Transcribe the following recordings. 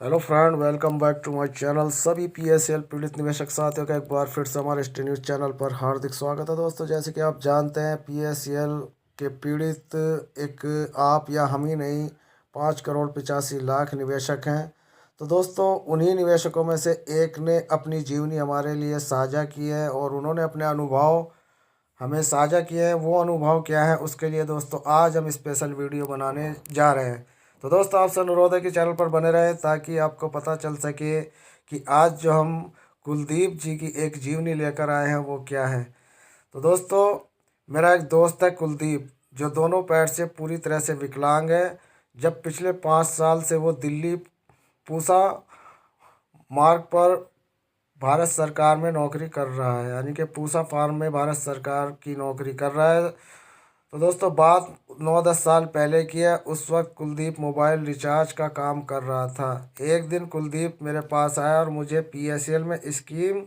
Hello friend, welcome back to my channel. सभी PSL पीड़ित निवेशक साथियों का एक बार फिर से हमारे स्टे न्यूज़ चैनल पर हार्दिक स्वागत है। दोस्तों, जैसे कि आप जानते हैं, पीएसएल के पीड़ित एक आप या हम ही नहीं, 5 करोड़ 85 लाख निवेशक हैं। तो दोस्तों, उन्हीं निवेशकों में से एक ने अपनी जीवनी हमारे लिए साझा की है और उन्होंने अपने अनुभव हमें साझा किए हैं। वो अनुभव क्या है, उसके लिए दोस्तों आज हम स्पेशल वीडियो बनाने जा रहे हैं। तो दोस्तों, आपसे अनुरोध है कि चैनल पर बने रहें ताकि आपको पता चल सके कि आज जो हम कुलदीप जी की एक जीवनी लेकर आए हैं वो क्या है। तो दोस्तों, मेरा एक दोस्त है कुलदीप, जो दोनों पैर से पूरी तरह से विकलांग है। जब पिछले 5 साल से वो दिल्ली पूसा मार्ग पर भारत सरकार में नौकरी कर रहा है, यानी कि पूसा फार्म में भारत सरकार की नौकरी कर रहा है। तो दोस्तों, बात 9-10 साल पहले की है। उस वक्त कुलदीप मोबाइल रिचार्ज का काम कर रहा था। एक दिन कुलदीप मेरे पास आया और मुझे पीएसएल में स्कीम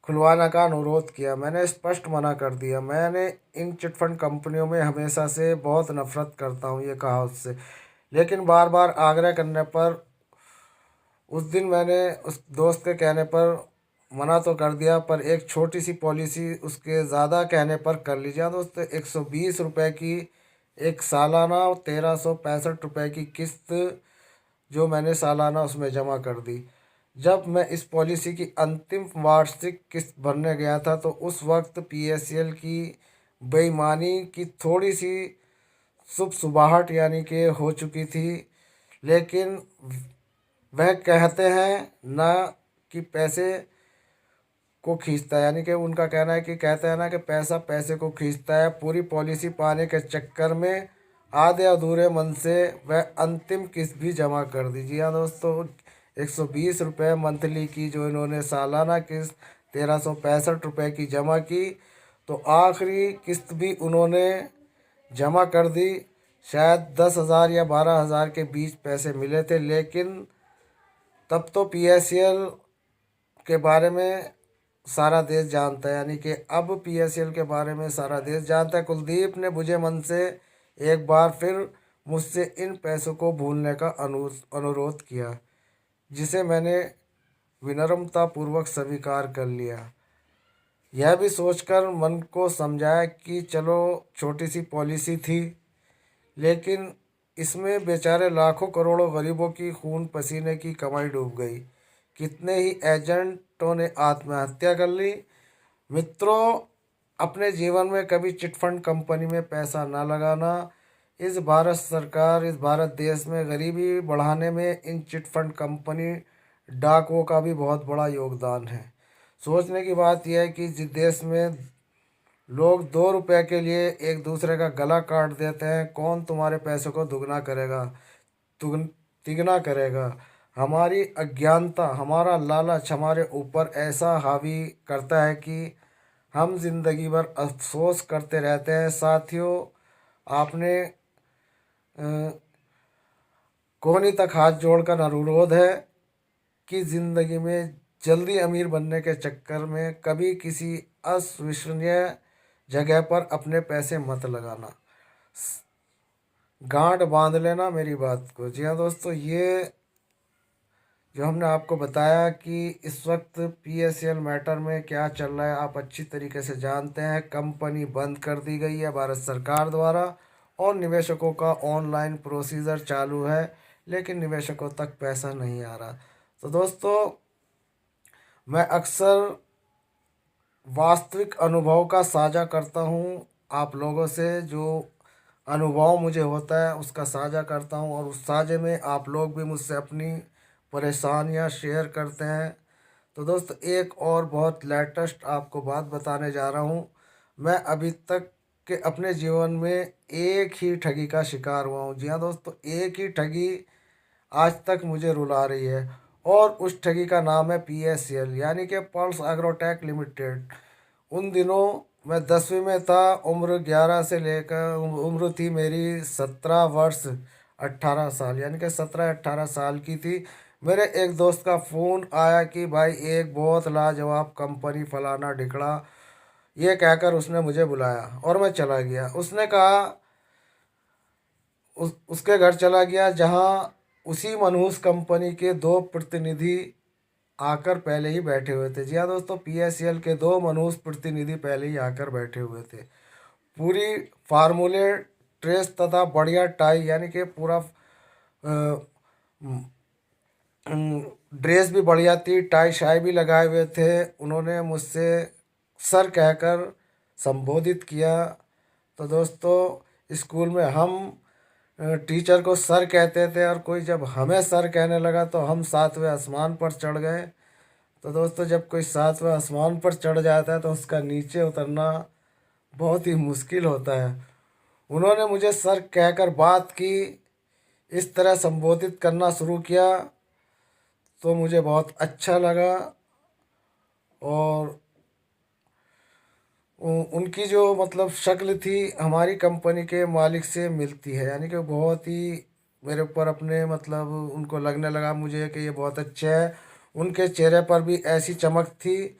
खुलवाने का अनुरोध किया। मैंने स्पष्ट मना कर दिया। मैंने इन चिटफंड कंपनियों में हमेशा से बहुत नफरत करता हूँ, ये कहा उससे। लेकिन बार बार आग्रह करने पर उस दिन मैंने उस दोस्त के कहने पर मना तो कर दिया, पर एक छोटी सी पॉलिसी उसके ज़्यादा कहने पर कर ली। जहाँ दोस्तों, 120 रुपये की एक सालाना और 1365 रुपये की किस्त जो मैंने सालाना उसमें जमा कर दी। जब मैं इस पॉलिसी की अंतिम वार्षिक किस्त भरने गया था तो उस वक्त पीएसएल की बेईमानी की थोड़ी सी शुभ सुबहाट यानी कि हो चुकी थी। लेकिन वह कहते हैं ना कि पैसे को खींचता है, यानी कि उनका कहना है कि कहते हैं ना कि पैसा पैसे को खींचता है। पूरी पॉलिसी पाने के चक्कर में आधे अधूरे मन से वह अंतिम किस्त भी जमा कर दी। जी हाँ दोस्तों, 120 रुपये मंथली की जो इन्होंने सालाना किस्त 1365 रुपये की जमा की, तो आखिरी किस्त भी उन्होंने जमा कर दी। शायद 10,000 या 12,000 के बीच पैसे मिले थे। लेकिन तब तो पीएसएल के बारे में सारा देश जानता है, यानी कि अब पीएसएल के बारे में सारा देश जानता है। कुलदीप ने बुझे मन से एक बार फिर मुझसे इन पैसों को भूलने का अनुरोध किया, जिसे मैंने विनम्रतापूर्वक स्वीकार कर लिया। यह भी सोचकर मन को समझाया कि चलो, छोटी सी पॉलिसी थी, लेकिन इसमें बेचारे लाखों करोड़ों गरीबों की खून पसीने की कमाई डूब गई। कितने ही एजेंटों ने आत्महत्या कर ली। मित्रों, अपने जीवन में कभी चिटफंड कंपनी में पैसा ना लगाना। इस भारत सरकार, इस भारत देश में गरीबी बढ़ाने में इन चिटफंड कंपनी डाकुओं का भी बहुत बड़ा योगदान है। सोचने की बात यह है कि जिस देश में लोग 2 रुपए के लिए एक दूसरे का गला काट देते हैं, कौन तुम्हारे पैसों को दुगना करेगा, दुगन तिगना करेगा। हमारी अज्ञानता, हमारा लालच हमारे ऊपर ऐसा हावी करता है कि हम जिंदगी भर अफसोस करते रहते हैं। साथियों, आपने कोहनी तक हाथ जोड़कर अनुरोध है कि ज़िंदगी में जल्दी अमीर बनने के चक्कर में कभी किसी अविश्वसनीय जगह पर अपने पैसे मत लगाना। गांठ बांध लेना मेरी बात को। जी हाँ दोस्तों, ये जो हमने आपको बताया कि इस वक्त पीएसएल मैटर में क्या चल रहा है, आप अच्छी तरीके से जानते हैं। कंपनी बंद कर दी गई है भारत सरकार द्वारा और निवेशकों का ऑनलाइन प्रोसीजर चालू है, लेकिन निवेशकों तक पैसा नहीं आ रहा। तो दोस्तों, मैं अक्सर वास्तविक अनुभव का साझा करता हूँ आप लोगों से। जो अनुभव मुझे होता है उसका साझा करता हूँ, और उस साझे में आप लोग भी मुझसे अपनी परेशानियाँ शेयर करते हैं। तो दोस्तों, एक और बहुत लेटेस्ट आपको बात बताने जा रहा हूँ। मैं अभी तक के अपने जीवन में एक ही ठगी का शिकार हुआ हूँ। जी हाँ दोस्तों, एक ही ठगी आज तक मुझे रुला रही है, और उस ठगी का नाम है पीएसएल, यानी कि पल्स एग्रोटेक लिमिटेड। उन दिनों मैं 10वीं में था। उम्र 11 से लेकर उम्र थी मेरी 17 वर्ष 18 साल, यानी कि 17-18 साल की थी। मेरे एक दोस्त का फ़ोन आया कि भाई, एक बहुत लाजवाब कंपनी फलाना ढिकड़ा, ये कहकर उसने मुझे बुलाया और मैं चला गया। उसने कहा, उसके घर चला गया जहाँ उसी मनहूस कंपनी के दो प्रतिनिधि आकर पहले ही बैठे हुए थे। जी हाँ दोस्तों, पीएसएल के दो मनहूस प्रतिनिधि पहले ही आकर बैठे हुए थे। पूरी फार्मूले ड्रेस तथा बढ़िया टाई, यानी कि पूरा ड्रेस भी बढ़िया थी, टाई शाई भी लगाए हुए थे। उन्होंने मुझसे सर कहकर संबोधित किया। तो दोस्तों, स्कूल में हम टीचर को सर कहते थे, और कोई जब हमें सर कहने लगा तो हम सातवें आसमान पर चढ़ गए। तो दोस्तों, जब कोई सातवें आसमान पर चढ़ जाता है तो उसका नीचे उतरना बहुत ही मुश्किल होता है। उन्होंने मुझे सर कहकर बात की, इस तरह संबोधित करना शुरू किया, तो मुझे बहुत अच्छा लगा। और उनकी जो मतलब शक्ल थी हमारी कंपनी के मालिक से मिलती है, यानी कि बहुत ही मेरे ऊपर अपने मतलब उनको लगने लगा मुझे कि ये बहुत अच्छे है। उनके चेहरे पर भी ऐसी चमक थी,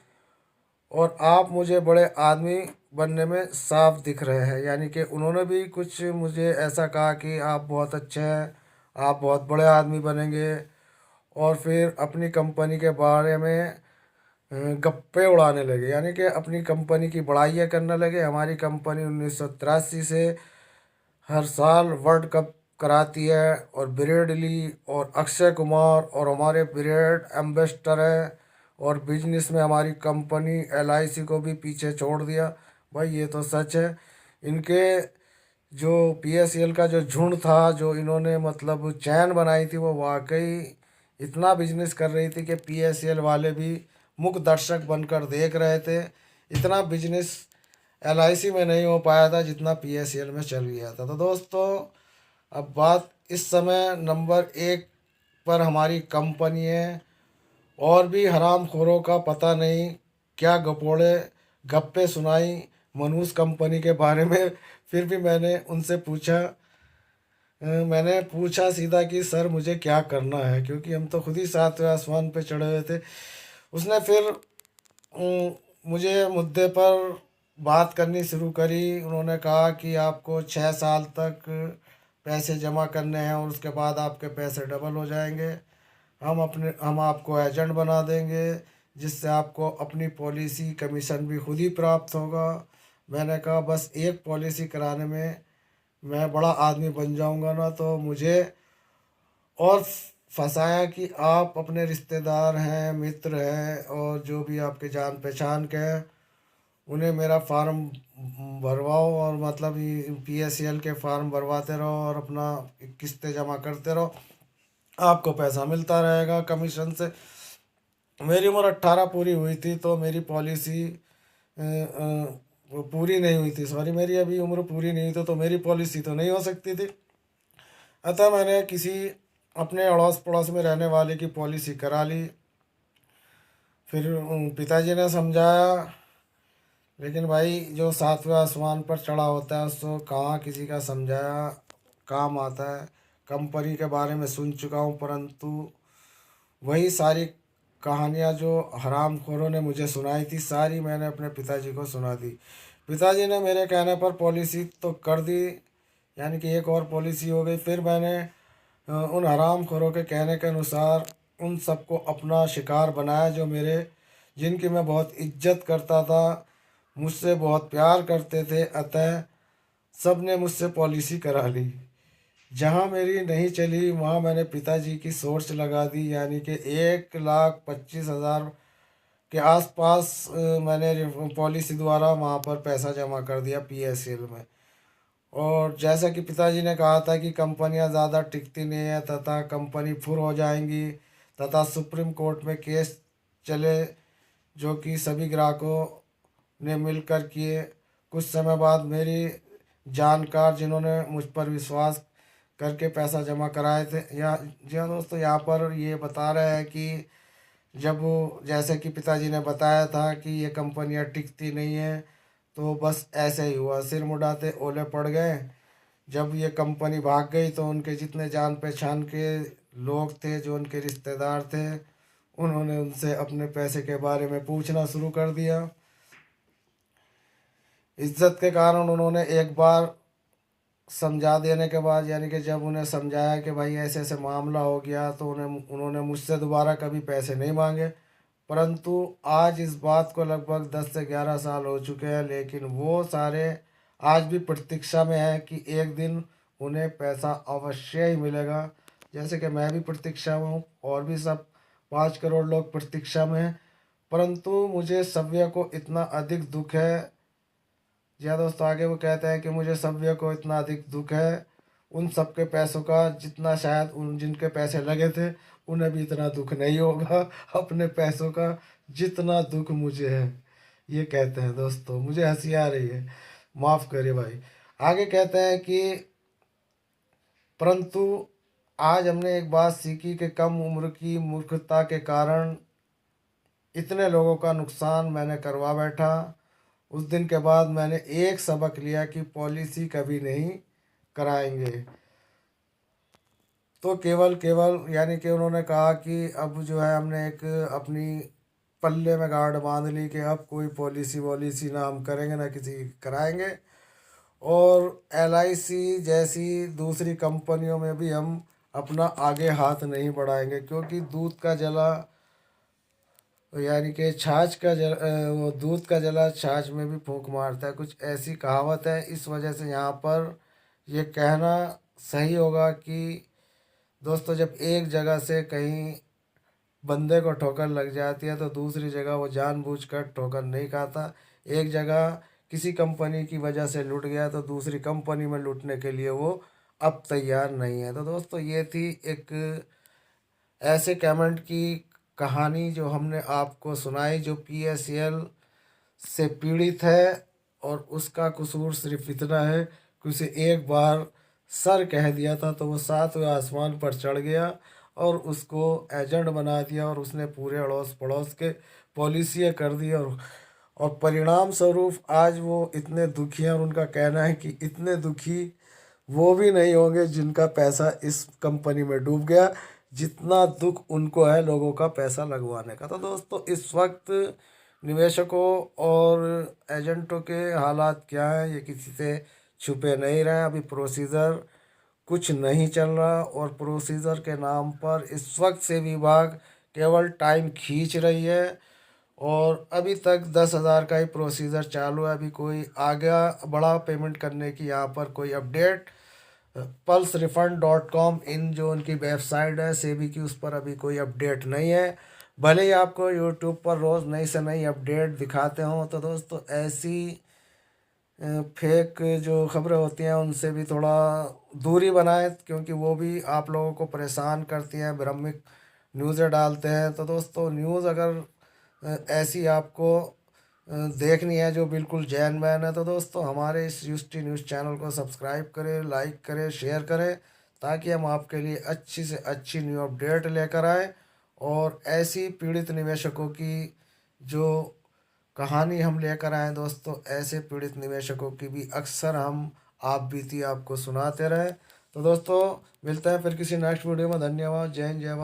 और आप मुझे बड़े आदमी बनने में साफ दिख रहे हैं, यानी कि उन्होंने भी कुछ मुझे ऐसा कहा कि आप बहुत अच्छे हैं, आप बहुत बड़े आदमी बनेंगे। और फिर अपनी कंपनी के बारे में गप्पे उड़ाने लगे, यानी कि अपनी कंपनी की बड़ाइयाँ करने लगे। हमारी कंपनी 1983 से हर साल वर्ल्ड कप कराती है, और विराट कोहली और अक्षय कुमार और हमारे विराट एम्बेसडर हैं। और बिजनेस में हमारी कंपनी एलआईसी को भी पीछे छोड़ दिया। भाई ये तो सच है। इनके जो पीएसएल का जो झुंड था, जो इन्होंने मतलब चैन बनाई थी, वो वाकई इतना बिजनेस कर रही थी कि पीएसएल वाले भी मुख दर्शक बनकर देख रहे थे। इतना बिजनेस एलआईसी में नहीं हो पाया था जितना पीएसएल में चल गया था। तो दोस्तों, अब बात इस समय नंबर 1 पर हमारी कंपनी है। और भी हरामखोरों का पता नहीं क्या गपोड़े गप्पे सुनाई मनूस कंपनी के बारे में। फिर भी मैंने पूछा सीधा कि सर मुझे क्या करना है, क्योंकि हम तो खुद ही सातवें आसमान पे चढ़े हुए थे। उसने फिर मुझे मुद्दे पर बात करनी शुरू करी। उन्होंने कहा कि आपको 6 साल तक पैसे जमा करने हैं, और उसके बाद आपके पैसे डबल हो जाएंगे। हम आपको एजेंट बना देंगे, जिससे आपको अपनी पॉलिसी कमीशन भी खुद ही प्राप्त होगा। मैंने कहा बस एक पॉलिसी कराने में मैं बड़ा आदमी बन जाऊंगा ना, तो मुझे और फंसाया कि आप अपने रिश्तेदार हैं, मित्र हैं, और जो भी आपके जान पहचान के हैं, उन्हें मेरा फार्म भरवाओ, और मतलब पीएसएल के फार्म भरवाते रहो और अपना किस्तें जमा करते रहो, आपको पैसा मिलता रहेगा कमीशन से। मेरी उम्र 18 पूरी हुई थी, तो मेरी पॉलिसी वो पूरी नहीं हुई थी, सॉरी, मेरी अभी उम्र पूरी नहीं हुई थी, तो मेरी पॉलिसी तो नहीं हो सकती थी। अतः मैंने किसी अपने अड़ोस पड़ोस में रहने वाले की पॉलिसी करा ली। फिर पिताजी ने समझाया, लेकिन भाई जो सातवें आसमान पर चढ़ा होता है उसको कहाँ किसी का समझाया काम आता है। कंपनी के बारे में सुन चुका हूँ, परंतु वही सारी कहानियाँ जो हरामखोरों ने मुझे सुनाई थी, सारी मैंने अपने पिताजी को सुना दी। पिताजी ने मेरे कहने पर पॉलिसी तो कर दी, यानी कि एक और पॉलिसी हो गई। फिर मैंने उन हरामखोरों के कहने के अनुसार उन सबको अपना शिकार बनाया, जो मेरे जिनकी मैं बहुत इज्जत करता था, मुझसे बहुत प्यार करते थे। अतः सब ने मुझसे पॉलिसी करा ली। जहाँ मेरी नहीं चली वहाँ मैंने पिताजी की सोर्स लगा दी, यानी कि 1,25,000 के आसपास मैंने पॉलिसी द्वारा वहाँ पर पैसा जमा कर दिया पीएसएल में। और जैसा कि पिताजी ने कहा था कि कंपनियां ज़्यादा टिकती नहीं है, तथा कंपनी फुर हो जाएंगी, तथा सुप्रीम कोर्ट में केस चले, जो कि सभी ग्राहकों ने मिलकर किए। कुछ समय बाद मेरी जानकार जिन्होंने मुझ पर विश्वास करके पैसा जमा कराए थे, या जी हाँ दोस्तों, यहाँ पर ये बता रहे हैं कि जब वो जैसे कि पिताजी ने बताया था कि ये कंपनियां टिकती नहीं है, तो बस ऐसे ही हुआ, सिर मुड़ाते ओले पड़ गए। जब ये कंपनी भाग गई तो उनके जितने जान पहचान के लोग थे, जो उनके रिश्तेदार थे, उन्होंने उनसे अपने पैसे के बारे में पूछना शुरू कर दिया। इज्जत के कारण उन्होंने एक बार समझा देने के बाद, यानी कि जब उन्हें समझाया कि भाई ऐसे ऐसे मामला हो गया, तो उन्होंने मुझसे दोबारा कभी पैसे नहीं मांगे। परंतु आज इस बात को लगभग 10 से 11 साल हो चुके हैं, लेकिन वो सारे आज भी प्रतीक्षा में हैं कि एक दिन उन्हें पैसा अवश्य ही मिलेगा। जैसे कि मैं भी प्रतीक्षा में हूँ, और भी सब 5 करोड़ लोग प्रतीक्षा में हैं। परंतु मुझे सव्य को इतना अधिक दुख है। जी हाँ दोस्तों, आगे वो कहते हैं कि मुझे सव्य को इतना अधिक दुख है उन सबके पैसों का, जितना शायद उन जिनके पैसे लगे थे उन्हें भी इतना दुख नहीं होगा अपने पैसों का, जितना दुख मुझे है। ये कहते हैं दोस्तों, मुझे हंसी आ रही है, माफ़ करिए भाई। आगे कहते हैं कि परंतु आज हमने एक बात सीखी कि कम उम्र की मूर्खता के कारण इतने लोगों का नुकसान मैंने करवा बैठा। उस दिन के बाद मैंने एक सबक लिया कि पॉलिसी कभी नहीं कराएंगे। तो केवल केवल यानी कि उन्होंने कहा कि अब जो है हमने एक अपनी पल्ले में गांठ बांध ली कि अब कोई पॉलिसी वॉलिसी ना हम करेंगे ना किसी की कराएंगे। और LIC जैसी दूसरी कंपनियों में भी हम अपना आगे हाथ नहीं बढ़ाएंगे, क्योंकि दूध का जला, यानी कि वो दूध का जला छाछ में भी फूंक मारता है, कुछ ऐसी कहावत है। इस वजह से यहाँ पर ये कहना सही होगा कि दोस्तों, जब एक जगह से कहीं बंदे को ठोकर लग जाती है तो दूसरी जगह वो जानबूझकर ठोकर नहीं खाता। एक जगह किसी कंपनी की वजह से लूट गया तो दूसरी कंपनी में लूटने के लिए वो अब तैयार नहीं है। तो दोस्तों, ये थी एक ऐसे कमेंट की कहानी जो हमने आपको सुनाई, जो PSL से पीड़ित है, और उसका कसूर सिर्फ इतना है कि उसे एक बार सर कह दिया था तो वो 7वें आसमान पर चढ़ गया और उसको एजेंट बना दिया, और उसने पूरे अड़ोस पड़ोस के पॉलिसियाँ कर दी। और परिणाम स्वरूप आज वो इतने दुखी हैं, और उनका कहना है कि इतने दुखी वो भी नहीं होंगे जिनका पैसा इस कंपनी में डूब गया, जितना दुख उनको है लोगों का पैसा लगवाने का। तो दोस्तों, इस वक्त निवेशकों और एजेंटों के हालात क्या हैं, ये किसी से छुपे नहीं रहे। अभी प्रोसीजर कुछ नहीं चल रहा, और प्रोसीजर के नाम पर इस वक्त से विभाग केवल टाइम खींच रही है। और अभी तक 10,000 का ही प्रोसीजर चालू है। अभी कोई आगे बड़ा पेमेंट करने की यहाँ पर कोई अपडेट pulserefund.com इन जो उनकी वेबसाइट है सेबी की, उस पर अभी कोई अपडेट नहीं है। भले ही आपको यूट्यूब पर रोज़ नई से नई अपडेट दिखाते हों, तो दोस्तों ऐसी फेक जो खबरें होती हैं उनसे भी थोड़ा दूरी बनाएं, क्योंकि वो भी आप लोगों को परेशान करती हैं, भ्रामक न्यूज़ें डालते हैं। तो दोस्तों, न्यूज़ अगर ऐसी आपको देखनी है जो बिल्कुल जैन मैन है, तो दोस्तों हमारे इस यूस्टी न्यूज़ चैनल को सब्सक्राइब करें, लाइक करें, शेयर करें, ताकि हम आपके लिए अच्छी से अच्छी न्यू अपडेट लेकर आएँ। और ऐसी पीड़ित निवेशकों की जो कहानी हम लेकर आए दोस्तों, ऐसे पीड़ित निवेशकों की भी अक्सर हम आप बीती आपको सुनाते रहे। तो दोस्तों, मिलते हैं फिर किसी नेक्स्ट वीडियो में। धन्यवाद। जय हिंद, जय भारत।